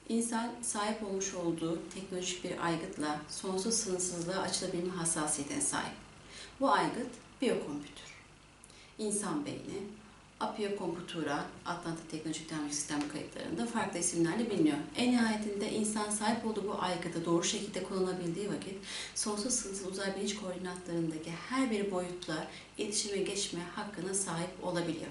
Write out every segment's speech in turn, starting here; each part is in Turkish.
İnsan sahip olmuş olduğu teknolojik bir aygıtla sonsuz sınırsızlığa açılabilme hassasiyetine sahip. Bu aygıt biyokompütür. İnsan beyni, Apia Computura, Atlanta Teknolojik Termik Sistem kayıtlarında farklı isimlerle biliniyor. En nihayetinde insan sahip olduğu bu aygıtı doğru şekilde kullanabildiği vakit sonsuz sınırsız uzay bilinç koordinatlarındaki her bir boyutla iletişime geçme hakkına sahip olabiliyor.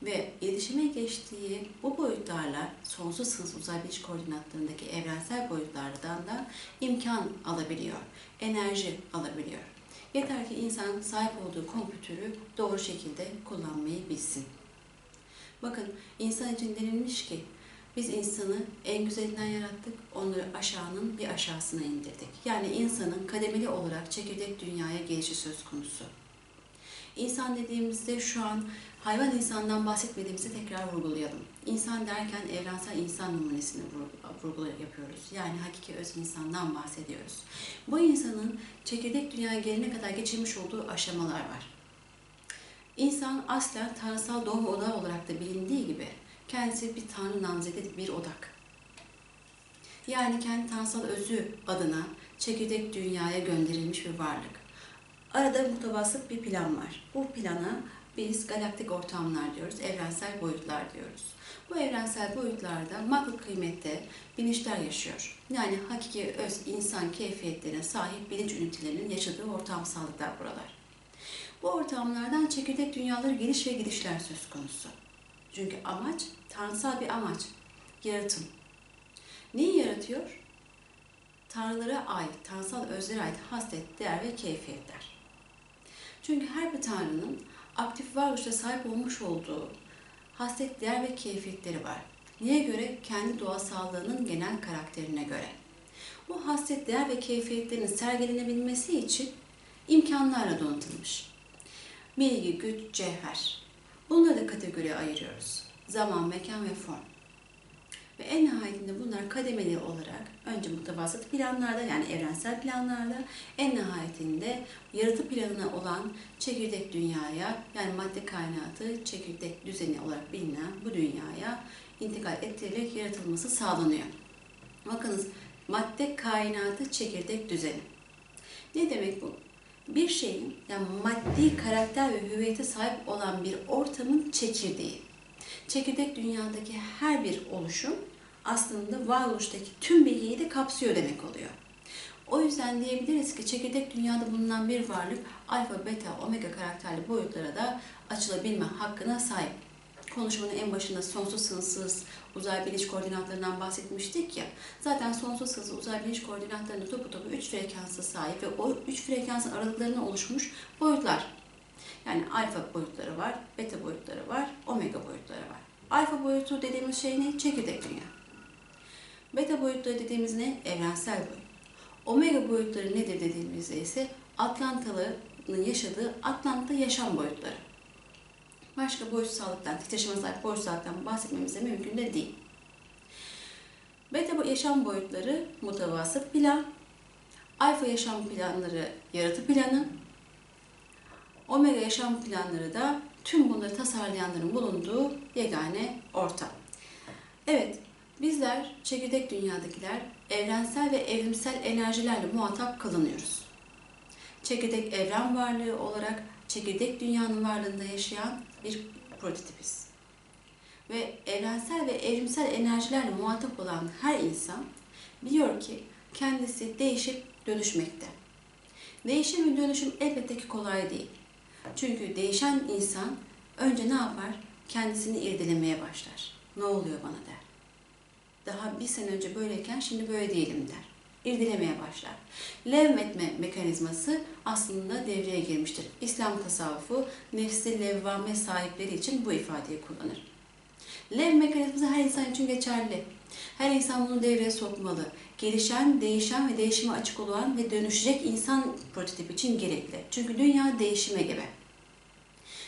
Ve iletişime geçtiği bu boyutlarla sonsuz sınırsız uzay bilinç koordinatlarındaki evrensel boyutlardan da imkan alabiliyor, enerji alabiliyor. Yeter ki insan sahip olduğu kompütürü doğru şekilde kullanmayı bilsin. Bakın, insan için denilmiş ki biz insanı en güzelinden yarattık, onları aşağının bir aşağısına indirdik. Yani insanın kademeli olarak çekirdek dünyaya gelişi söz konusu. İnsan dediğimizde şu an hayvan insandan bahsetmediğimizi tekrar vurgulayalım. İnsan derken evrensel insan numunesini vurgu yapıyoruz. Yani hakiki öz insandan bahsediyoruz. Bu insanın çekirdek dünyaya gelene kadar geçirmiş olduğu aşamalar var. İnsan aslen tanrısal doğum odağı olarak da bilindiği gibi kendisi bir tanrı namzedi bir odak. Yani kendi tanrısal özü adına çekirdek dünyaya gönderilmiş bir varlık. Arada mutavasıt bir plan var. Bu plana biz galaktik ortamlar diyoruz, evrensel boyutlar diyoruz. Bu evrensel boyutlarda makro kıymette bilinçler yaşıyor. Yani hakiki öz insan keyfiyetlerine sahip bilinç ünitelerinin yaşadığı ortamsallıklar buralar. Bu ortamlardan çekirdek dünyaları geliş ve gidişler söz konusu. Çünkü amaç, tanrısal bir amaç, yaratım. Neyi yaratıyor? Tanrılara ait, tanrısal özlere ait haslet, değer ve keyfiyetler. Çünkü her bir tanrının aktif varoluşa sahip olmuş olduğu haslet, değer ve keyfiyetleri var. Neye göre? Kendi doğasallığının genel karakterine göre. Bu haslet, değer ve keyfiyetlerin sergilenebilmesi için imkanlarla donatılmış. Bilgi, güç, cevher. Bunları da kategoriye ayırıyoruz. Zaman, mekan ve form. Ve en nihayetinde bunlar kademeli olarak önce mutavasıt planlarda yani evrensel planlarda en nihayetinde yaratı planına olan çekirdek dünyaya yani madde kainatı çekirdek düzeni olarak bilinen bu dünyaya intikal ettirilerek yaratılması sağlanıyor. Bakınız madde kainatı çekirdek düzeni. Ne demek bu? Bir şeyin yani maddi karakter ve hüviyete sahip olan bir ortamın çekirdeği. Çekirdek dünyadaki her bir oluşum aslında varoluştaki tüm bilgiyi de kapsıyor demek oluyor. O yüzden diyebiliriz ki çekirdek dünyada bulunan bir varlık alfa, beta, omega karakterli boyutlara da açılabilme hakkına sahip. Konuşmanın en başında sonsuz sınırsız uzay bilinç koordinatlarından bahsetmiştik ya. Zaten sonsuz sınırsız uzay bilinç koordinatlarında topu 3 frekansa sahip ve o 3 frekansın aralıklarına oluşmuş boyutlar. Yani alfa boyutları var, beta boyutları var, omega boyutları var. Alfa boyutu dediğimiz şey ne? Çekirdek dünya. Beta boyutları dediğimiz ne? Evrensel boyut. Omega boyutları nedir dediğimizde ise Atlantalı'nın yaşadığı Atlanta yaşam boyutları. Başka boyutsallıktan, titreşime sahip boyutsallıktan bahsetmemiz de mümkün de değil. Beta yaşam boyutları mutavasıt plan, alfa yaşam planları yaratı planı, omega yaşam planları da tüm bunları tasarlayanların bulunduğu yegane ortam. Evet, bizler çekirdek dünyadakiler evrensel ve evrimsel enerjilerle muhatap kılınıyoruz. Çekirdek evren varlığı olarak çekirdek dünyanın varlığında yaşayan bir prototipiz. Ve evrensel ve evrimsel enerjilerle muhatap olan her insan biliyor ki kendisi değişip dönüşmekte. Değişim ve dönüşüm elbette ki kolay değil. Çünkü değişen insan önce ne yapar? Kendisini irdelemeye başlar. Ne oluyor bana der. Daha bir sene önce böyleyken şimdi böyle değilim der. İrdelemeye başlar. Levmetme mekanizması aslında devreye girmiştir. İslam tasavvufu nefsi levvame sahipleri için bu ifadeyi kullanır. Lev mekanizması her insan için geçerli. Her insan bunu devreye sokmalı. Gelişen, değişen ve değişime açık olan ve dönüşecek insan prototipi için gerekli. Çünkü dünya değişime gebe.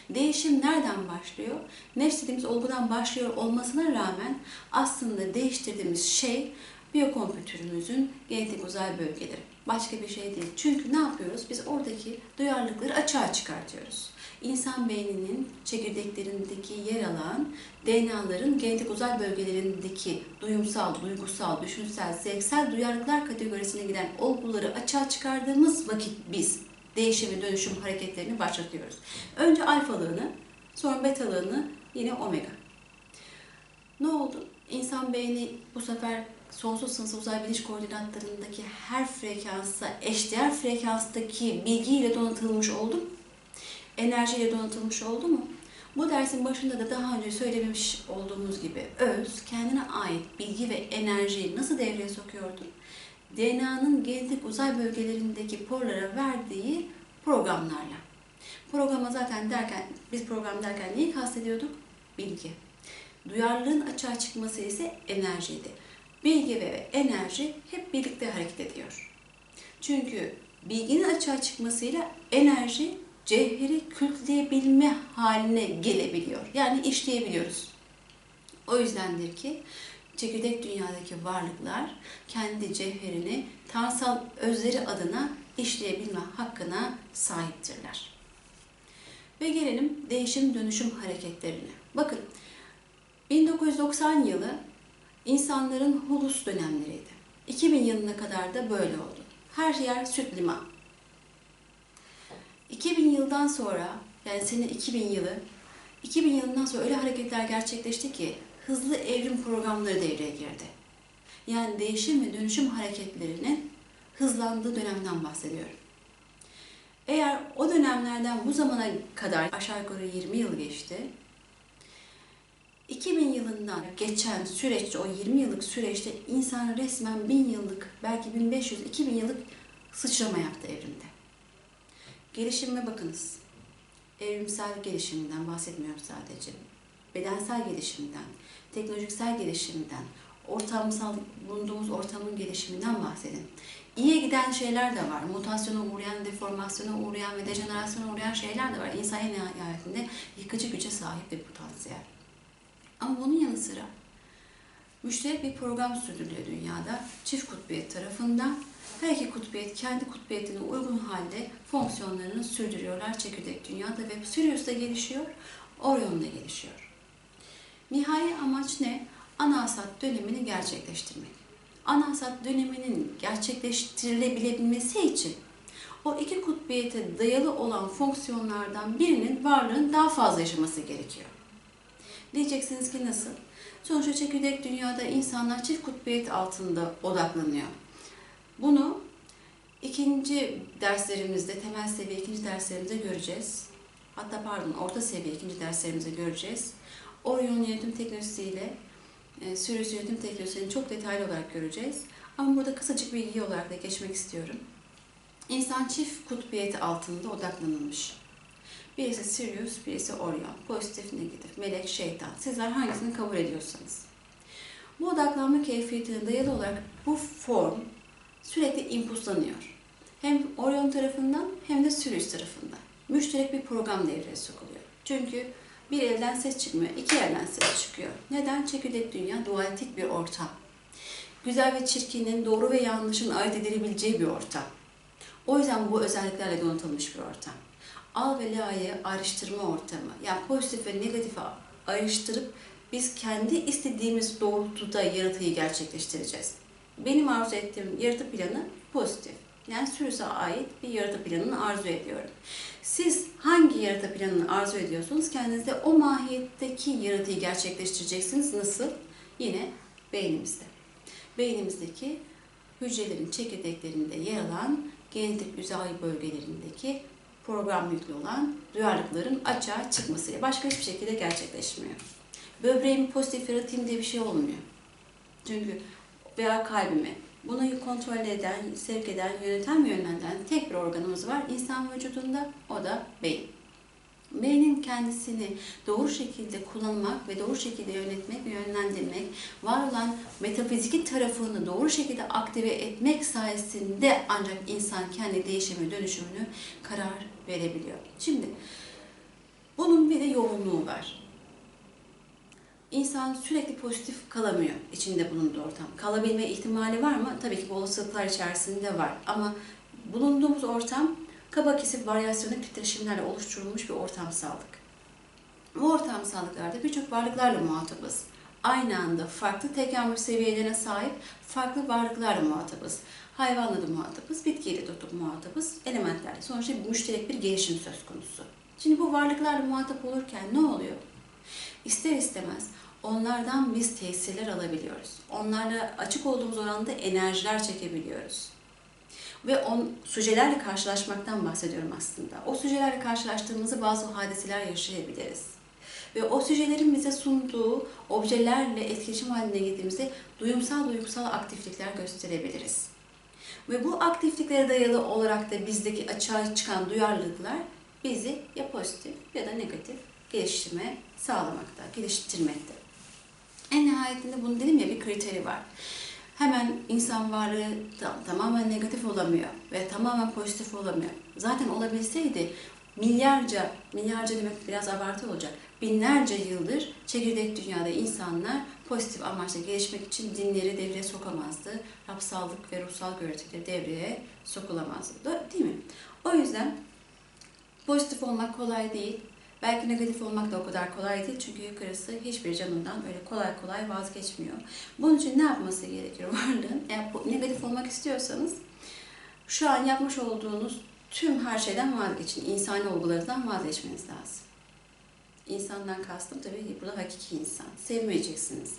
Değişim nereden başlıyor? Nefs dediğimiz olgudan başlıyor olmasına rağmen aslında değiştirdiğimiz şey biyokompütürümüzün genetik uzay bölgeleri. Başka bir şey değil. Çünkü ne yapıyoruz? Biz oradaki duyarlılıkları açığa çıkartıyoruz. İnsan beyninin çekirdeklerindeki yer alan DNA'ların genetik uzay bölgelerindeki duyumsal, duygusal, düşünsel, zevksel duyarlılıklar kategorisine giden olguları açığa çıkardığımız vakit biz değişim ve dönüşüm hareketlerini başlatıyoruz. Önce alfalığını, sonra betalığını, yine omega. Ne oldu? İnsan beyni bu sefer sonsuz sınırsız uzay biliş koordinatlarındaki her frekansa eşdeğer frekanstaki bilgiyle donatılmış oldu mu? Enerjiyle donatılmış oldu mu? Bu dersin başında da daha önce söylemiş olduğumuz gibi öz, kendine ait bilgi ve enerjiyi nasıl devreye sokuyordu? DNA'nın genetik uzay bölgelerindeki porlara verdiği programlarla. Programa zaten biz program derken neyi kastediyorduk? Bilgi. Duyarlılığın açığa çıkması ise enerjiydi. Bilgi ve enerji hep birlikte hareket ediyor. Çünkü bilginin açığa çıkmasıyla enerji cevheri kültleyebilme haline gelebiliyor. Yani işleyebiliyoruz. O yüzdendir ki çekirdek dünyadaki varlıklar kendi cevherini tanrısal özleri adına işleyebilme hakkına sahiptirler. Ve gelelim değişim dönüşüm hareketlerine. Bakın 1990 yılı insanların hulus dönemleriydi. 2000 yılına kadar da böyle oldu. Her yer süt liman. 2000 yıldan sonra, yani sene 2000 yılı, 2000 yılından sonra öyle hareketler gerçekleşti ki hızlı evrim programları devreye girdi. Yani değişim ve dönüşüm hareketlerinin hızlandığı dönemden bahsediyorum. Eğer o dönemlerden bu zamana kadar aşağı yukarı 20 yıl geçti, 2000 yılından geçen süreçte, o 20 yıllık süreçte insan resmen 1000 yıllık, belki 1500-2000 yıllık sıçrama yaptı evrimde. Gelişime bakınız. Evrimsel gelişiminden bahsetmiyorum sadece. Bedensel gelişimden, teknolojisel gelişimden, bulunduğumuz ortamın gelişiminden bahsedin. İyiye giden şeyler de var. Mutasyona uğrayan, deformasyona uğrayan ve dejenerasyona uğrayan şeyler de var. İnsan en nihayetinde yıkıcı güce sahip bir potansiyel. Ama bunun yanı sıra müşterek bir program sürdürülüyor dünyada. Çift kutbiyet tarafından. Her iki kutbiyet kendi kutbiyetine uygun halde fonksiyonlarını sürdürüyorlar çekirdek dünyada ve Sirius da gelişiyor, Orion da gelişiyor. Nihai amaç ne? Anasat dönemini gerçekleştirmek. Anasat döneminin gerçekleştirilebilmesi için o iki kutbiyete dayalı olan fonksiyonlardan birinin varlığın daha fazla yaşaması gerekiyor. Diyeceksiniz ki nasıl? Sonuçta çekirdek dünyada insanlar çift kutbiyet altında odaklanıyor. Bunu ikinci derslerimizde, temel seviye ikinci derslerimizde göreceğiz. Hatta orta seviye ikinci derslerimizde göreceğiz. Orion yönetim teknolojisiyle Sirius yönetim teknolojisini çok detaylı olarak göreceğiz. Ama burada kısacık bilgi olarak da geçmek istiyorum. İnsan çift kutbiyeti altında odaklanılmış. Birisi Sirius, birisi Orion. Pozitif, negatif, melek, şeytan. Sizler hangisini kabul ediyorsanız. Bu odaklanma keyfiyetine dayalı olarak bu form sürekli impulslanıyor. Hem Orion tarafından hem de Sirius tarafından. Müşterek bir program devreye sokuluyor. Çünkü bir elden ses çıkmıyor, iki elden ses çıkıyor. Neden? Çekirdek dünya dualistik bir ortam. Güzel ve çirkinin, doğru ve yanlışın ayırt edilebileceği bir ortam. O yüzden bu özelliklerle donatılmış bir ortam. Al ve la'yı ayrıştırma ortamı. Yani pozitif ve negatifi ayrıştırıp biz kendi istediğimiz doğrultuda yaratıcıyı gerçekleştireceğiz. Benim arzu ettiğim yaratı planı pozitif. Yani Sirius'a ait bir yaratı planını arzu ediyorum. Siz hangi yaratı planını arzu ediyorsunuz? Kendinizde o mahiyetteki yaratıyı gerçekleştireceksiniz. Nasıl? Yine beynimizde. Beynimizdeki hücrelerin çekirdeklerinde yer alan genetik uzay bölgelerindeki program yüklü olan duyarlılıkların açığa çıkmasıyla başka hiçbir şekilde gerçekleşmiyor. Böbreğimi pozitif yaratayım diye bir şey olmuyor. Çünkü veya kalbimi bunu kontrol eden, sevk eden, yöneten ve yönlendiren tek bir organımız var insan vücudunda, o da beyin. Beynin kendisini doğru şekilde kullanmak ve doğru şekilde yönetmek ve yönlendirmek, var olan metafiziki tarafını doğru şekilde aktive etmek sayesinde ancak insan kendi değişimi, dönüşümünü karar verebiliyor. Şimdi bunun bir de yoğunluğu var. İnsan sürekli pozitif kalamıyor içinde bulunduğu ortam. Kalabilme ihtimali var mı? Tabii ki bu olasılıklar içerisinde var. Ama bulunduğumuz ortam kaba kesip varyasyonel titreşimlerle oluşturulmuş bir ortamsallık. Bu ortamsallıklarda birçok varlıklarla muhatabız. Aynı anda farklı tekamül seviyelerine sahip farklı varlıklarla muhatabız. Hayvanla da muhatabız, bitkiyle de muhatabız, elementlerle. Sonuçta müşterek bir gelişim söz konusu. Şimdi bu varlıklarla muhatap olurken ne oluyor? İster istemez onlardan biz tesirler alabiliyoruz. Onlarla açık olduğumuz oranda enerjiler çekebiliyoruz. Ve sücelerle karşılaşmaktan bahsediyorum aslında. O sücelerle karşılaştığımızda bazı hadiseler yaşayabiliriz. Ve o sücelerin bize sunduğu objelerle etkileşim haline girdiğimizde duygusal aktiflikler gösterebiliriz. Ve bu aktifliklere dayalı olarak da bizdeki açığa çıkan duyarlılıklar bizi ya pozitif ya da negatif geliştirme sağlamakta, geliştirmekte. En nihayetinde bunu dedim ya, bir kriteri var. Hemen insan varlığı tamamen negatif olamıyor ve tamamen pozitif olamıyor. Zaten olabilseydi milyarca demek biraz abartı olacak, binlerce yıldır çekirdek dünyada insanlar pozitif amaçla gelişmek için dinleri devreye sokamazdı. Rapsallık ve ruhsal görüntüleri devreye sokulamazdı. Değil mi? O yüzden pozitif olmak kolay değil. Belki negatif olmak da o kadar kolay değil. Çünkü yukarısı hiçbir canından öyle kolay kolay vazgeçmiyor. Bunun için ne yapması gerekiyor varlığın? Eğer negatif olmak istiyorsanız şu an yapmış olduğunuz tüm her şeyden vazgeçin. İnsani olgularından vazgeçmeniz lazım. İnsandan kastım tabii burada hakiki insan. Sevmeyeceksiniz.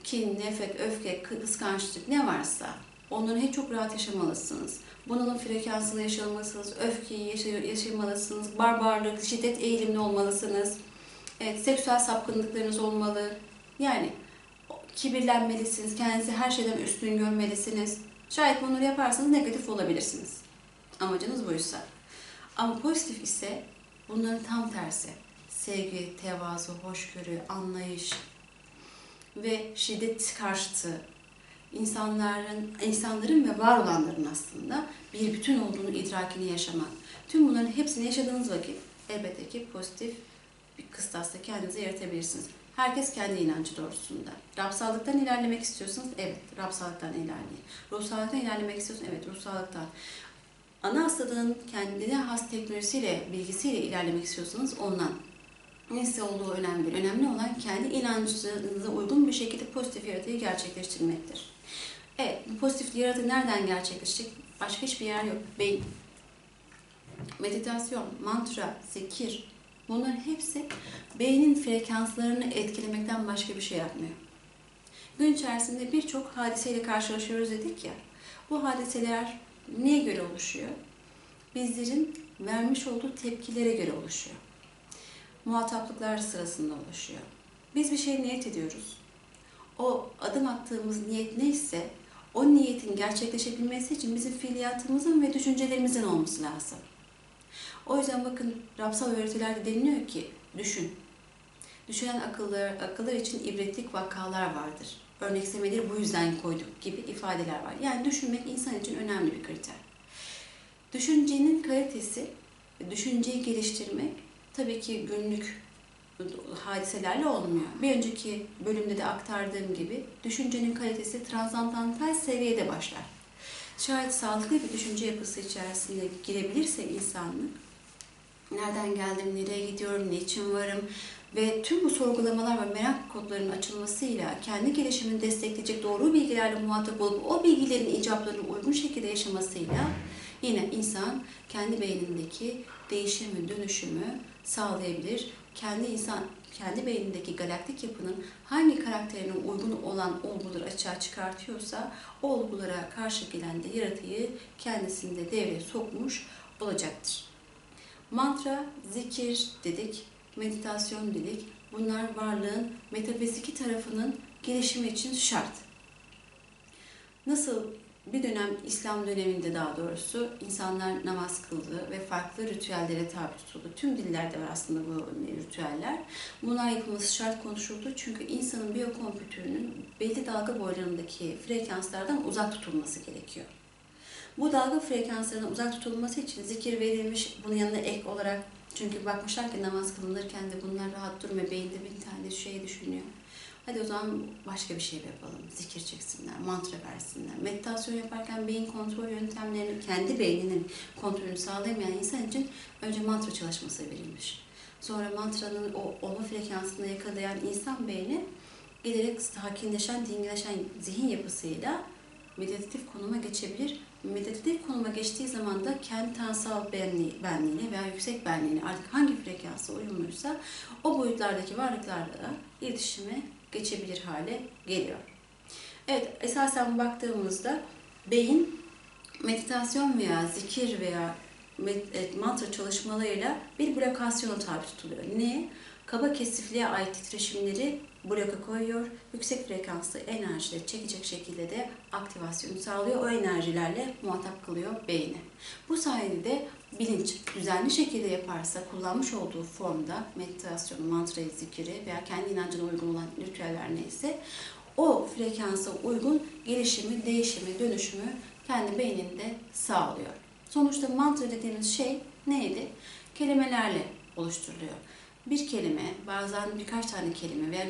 Kin, nefret, öfke, kıskançlık ne varsa onları hep çok rahat yaşamalısınız. Bunalım frekansını yaşamalısınız, öfkeyi yaşamalısınız, barbarlık, şiddet eğilimli olmalısınız. Evet, seksüel sapkınlıklarınız olmalı. Yani kibirlenmelisiniz, kendinizi her şeyden üstün görmelisiniz. Şayet bunları yaparsanız negatif olabilirsiniz. Amacınız buysa. Ama pozitif ise bunların tam tersi. Sevgi, tevazu, hoşgörü, anlayış ve şiddet karşıtı insanların ve var olanların aslında bir bütün olduğunu idrakini yaşamak. Tüm bunların hepsini yaşadığınız vakit elbette ki pozitif bir kıstasta kendinize yaratabilirsiniz. Herkes kendi inancı doğrusunda. Rapsallıktan ilerlemek istiyorsanız evet, rapsallıktan ilerleyin. Ruhsallıktan ilerlemek istiyorsanız evet, ruhsallıktan. Ana hastalığın kendine has teknolojisiyle, bilgisiyle ilerlemek istiyorsanız ondan. Neyse olduğu önemli değil. Önemli olan kendi inancınıza uygun bir şekilde pozitif yaratığı gerçekleştirmektir. Evet, bu pozitif yaratığı nereden gerçekleşecek? Başka hiçbir yer yok. Beyin, meditasyon, mantra, zikir, bunların hepsi beynin frekanslarını etkilemekten başka bir şey yapmıyor. Gün içerisinde birçok hadiseyle karşılaşıyoruz dedik ya. Bu hadiseler neye göre oluşuyor? Bizlerin vermiş olduğu tepkilere göre oluşuyor. Muhataplıklar sırasında oluşuyor. Biz bir şey niyet ediyoruz. O adım attığımız niyet neyse, o niyetin gerçekleşebilmesi için bizim fiiliyatımızın ve düşüncelerimizin olması lazım. O yüzden bakın rapsal öğretilerde deniliyor ki düşün. Düşünen akıllar için ibretlik vakalar vardır. Örneklemeleri bu yüzden koyduk gibi ifadeler var. Yani düşünmek insan için önemli bir kriter. Düşüncenin kalitesi, düşünceyi geliştirmek tabii ki günlük hadiselerle olmuyor. Bir önceki bölümde de aktardığım gibi düşüncenin kalitesi transandantal seviyede başlar. Şayet sağlıklı bir düşünce yapısı içerisinde girebilirse insanlık, nereden geldim, nereye gidiyorum, niçin varım ve tüm bu sorgulamalar ve merak kodlarının açılmasıyla kendi gelişimini destekleyecek doğru bilgilerle muhatap olup o bilgilerin icaplarını uygun şekilde yaşamasıyla yine insan kendi beynindeki değişimi, dönüşümü sağlayabilir. Kendi beynindeki galaktik yapının hangi karakterine uygun olan olguları açığa çıkartıyorsa o olgulara karşı gelen de yaratıcıyı kendisinde devreye sokmuş olacaktır. Mantra, zikir dedik, meditasyon dedik. Bunlar varlığın metafiziki tarafının gelişimi için şart. Nasıl bir dönem, İslam döneminde daha doğrusu insanlar namaz kıldı ve farklı ritüellere tabi tutuldu. Tüm dillerde var aslında bu ritüeller. Bunlar yapılması şart konuşuldu çünkü insanın biyokompütürünün belli dalga boylarındaki frekanslardan uzak tutulması gerekiyor. Bu dalga frekanslarından uzak tutulması için zikir verilmiş, bunun yanına ek olarak, çünkü bakmışlar ki namaz kılınırken de bunlar rahat durmuyor, beyinde bin tane şey düşünüyor. Hadi o zaman başka bir şey yapalım. Zikir çeksinler, mantra versinler. Meditasyon yaparken beyin kontrol yöntemlerini, kendi beyninin kontrolünü sağlayamayan insan için önce mantra çalışması verilmiş. Sonra mantranın o olma frekansını yakalayan insan beyni giderek sakinleşen, dinginleşen zihin yapısıyla meditatif konuma geçebilir. Meditatif konuma geçtiği zaman da kendi tanrısal benliğine veya yüksek benliğine artık hangi frekansa uyumluysa o boyutlardaki varlıklarla iletişime geçebilir hale geliyor. Evet, esasen baktığımızda beyin meditasyon veya zikir veya mantra çalışmalarıyla bir blokasyona tabi tutuluyor. Ne? Kaba kesifliğe ait titreşimleri bloka koyuyor. Yüksek frekanslı enerjileri çekecek şekilde de aktivasyonu sağlıyor. O enerjilerle muhatap kalıyor beyni. Bu sayede de bilinç düzenli şekilde yaparsa kullanmış olduğu formda meditasyonu, mantrayı, zikiri veya kendi inancına uygun olan ritüeller neyse o frekansa uygun gelişimi, değişimi, dönüşümü kendi beyninde sağlıyor. Sonuçta mantra dediğimiz şey neydi? Kelimelerle oluşturuluyor. Bir kelime, bazen birkaç tane kelime veya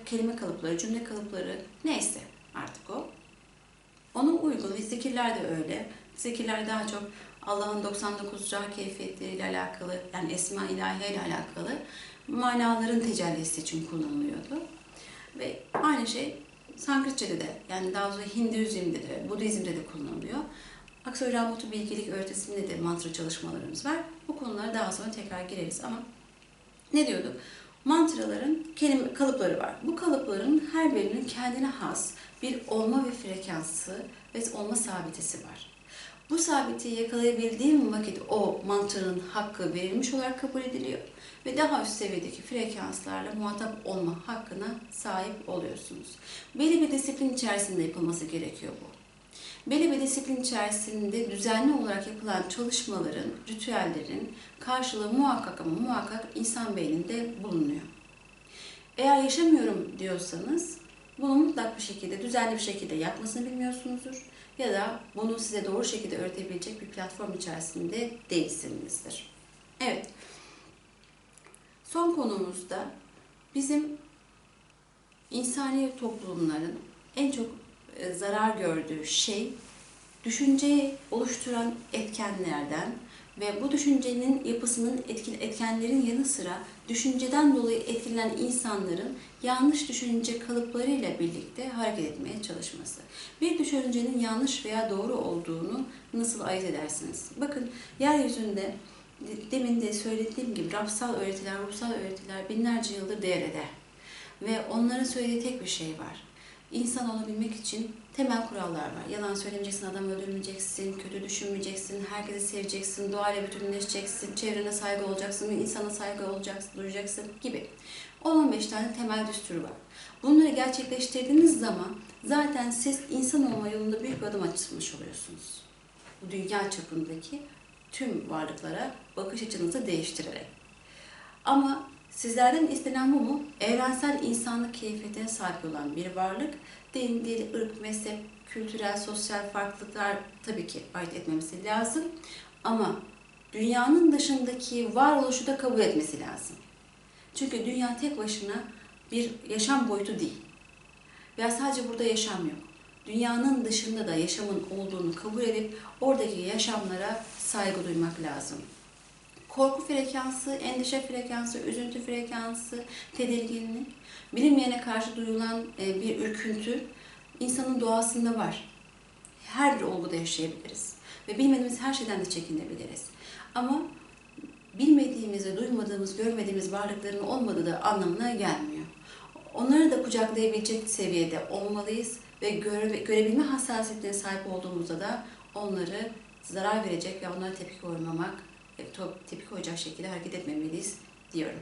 kelime kalıpları, cümle kalıpları neyse artık o. Ona uygun ve zikirler de öyle. Zikirler daha çok Allah'ın 99 cah keyfiyetleriyle alakalı, yani Esma İlahiye ile alakalı manaların tecellisi için kullanılıyordu. Ve aynı şey Sanskritçe'de de, yani daha sonra Hinduizm'de de, Budizm'de de kullanılıyor. Aksoy Rahmutu Bilgelik öğretisinde de mantra çalışmalarımız var. Bu konulara daha sonra tekrar gireriz ama ne diyorduk? Mantraların kelime kalıpları var. Bu kalıpların her birinin kendine has bir olma ve frekansı ve olma sabitesi var. Bu sabiti yakalayabildiğim vakit o mantranın hakkı verilmiş olarak kabul ediliyor ve daha üst seviyedeki frekanslarla muhatap olma hakkına sahip oluyorsunuz. Belli bir disiplin içerisinde yapılması gerekiyor bu. Belli bir disiplin içerisinde düzenli olarak yapılan çalışmaların, ritüellerin karşılığı muhakkak ama muhakkak insan beyninde bulunuyor. Eğer yaşamıyorum diyorsanız bunu mutlak bir şekilde, düzenli bir şekilde yapmasını bilmiyorsunuzdur ya da bunu size doğru şekilde öğretebilecek bir platform içerisinde değilsinizdir. Evet, son konumuzda bizim insani toplumların en çok zarar gördüğü şey düşünceyi oluşturan etkenlerden ve bu düşüncenin yapısının etkenlerin yanı sıra düşünceden dolayı etkilenen insanların yanlış düşünce kalıplarıyla birlikte hareket etmeye çalışması. Bir düşüncenin yanlış veya doğru olduğunu nasıl ayırt edersiniz? Bakın yeryüzünde demin de söylediğim gibi ruhsal öğretiler binlerce yıldır devrede. Ve onların söylediği tek bir şey var. İnsan olabilmek için temel kurallar var. Yalan söylemeyeceksin, adam öldürmeyeceksin, kötü düşünmeyeceksin, herkesi seveceksin, doğayla bütünleşeceksin, çevrene saygı olacaksın, insana saygı duyacaksın gibi. 10-15 tane temel düstur var. Bunları gerçekleştirdiğiniz zaman zaten siz insan olma yolunda büyük bir adım atmış oluyorsunuz. Bu dünya çapındaki tüm varlıklara bakış açınızı değiştirerek. Ama sizlerden istenen bu mu? Evrensel insanlık keyfiyetine sahip olan bir varlık, din, dil, ırk, mezhep, kültürel, sosyal farklılıklar tabii ki ayırt etmemesi lazım. Ama dünyanın dışındaki varoluşu da kabul etmesi lazım. Çünkü dünya tek başına bir yaşam boyutu değil. Veya sadece burada yaşam yok. Dünyanın dışında da yaşamın olduğunu kabul edip oradaki yaşamlara saygı duymak lazım. Korku frekansı, endişe frekansı, üzüntü frekansı, tedirginlik, bilinmeyene karşı duyulan bir ürküntü insanın doğasında var. Her bir olguda yaşayabiliriz ve bilmediğimiz her şeyden de çekinebiliriz. Ama bilmediğimiz, duymadığımız, görmediğimiz varlıkların olmadığı da anlamına gelmiyor. Onları da kucaklayabilecek seviyede olmalıyız ve görebilme hassasiyetine sahip olduğumuzda da onları zarar verecek ve onlara tepki koymamak, tepki koyacak şekilde hareket etmemeliyiz diyorum.